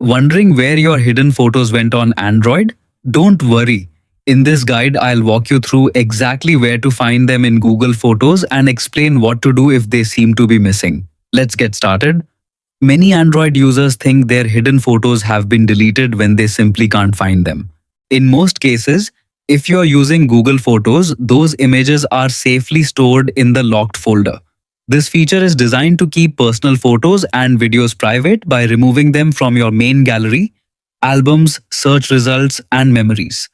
Wondering where your hidden photos went on Android? Don't worry. In this guide, I'll walk you through exactly where to find them in Google Photos and explain what to do if they seem to be missing. Let's get started. Many Android users think their hidden photos have been deleted when they simply can't find them. In most cases, if you're using Google Photos, those images are safely stored in the locked folder. This feature is designed to keep personal photos and videos private by removing them from your main gallery, albums, search results, and memories.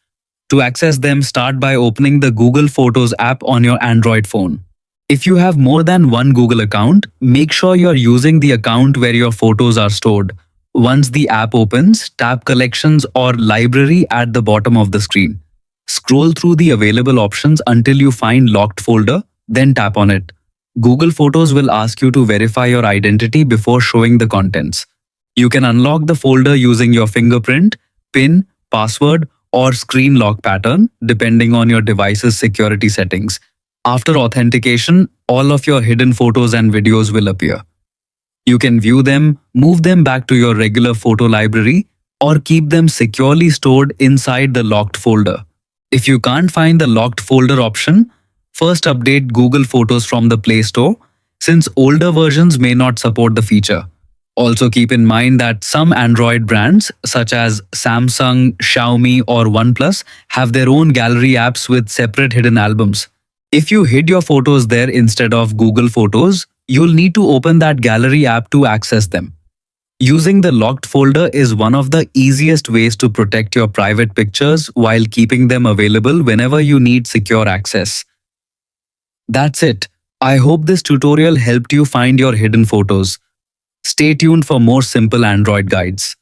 To access them, start by opening the Google Photos app on your Android phone. If you have more than one Google account, make sure you're using the account where your photos are stored. Once the app opens, tap Collections or Library at the bottom of the screen. Scroll through the available options until you find Locked Folder, then tap on it. Google Photos will ask you to verify your identity before showing the contents. You can unlock the folder using your fingerprint, PIN, password, or screen lock pattern, depending on your device's security settings. After authentication, all of your hidden photos and videos will appear. You can view them, move them back to your regular photo library, or keep them securely stored inside the locked folder. If you can't find the locked folder option, first update Google Photos from the Play Store, since older versions may not support the feature. Also keep in mind that some Android brands such as Samsung, Xiaomi or OnePlus have their own gallery apps with separate hidden albums. If you hid your photos there instead of Google Photos, you'll need to open that gallery app to access them. Using the locked folder is one of the easiest ways to protect your private pictures while keeping them available whenever you need secure access. That's it. I hope this tutorial helped you find your hidden photos. Stay tuned for more simple Android guides.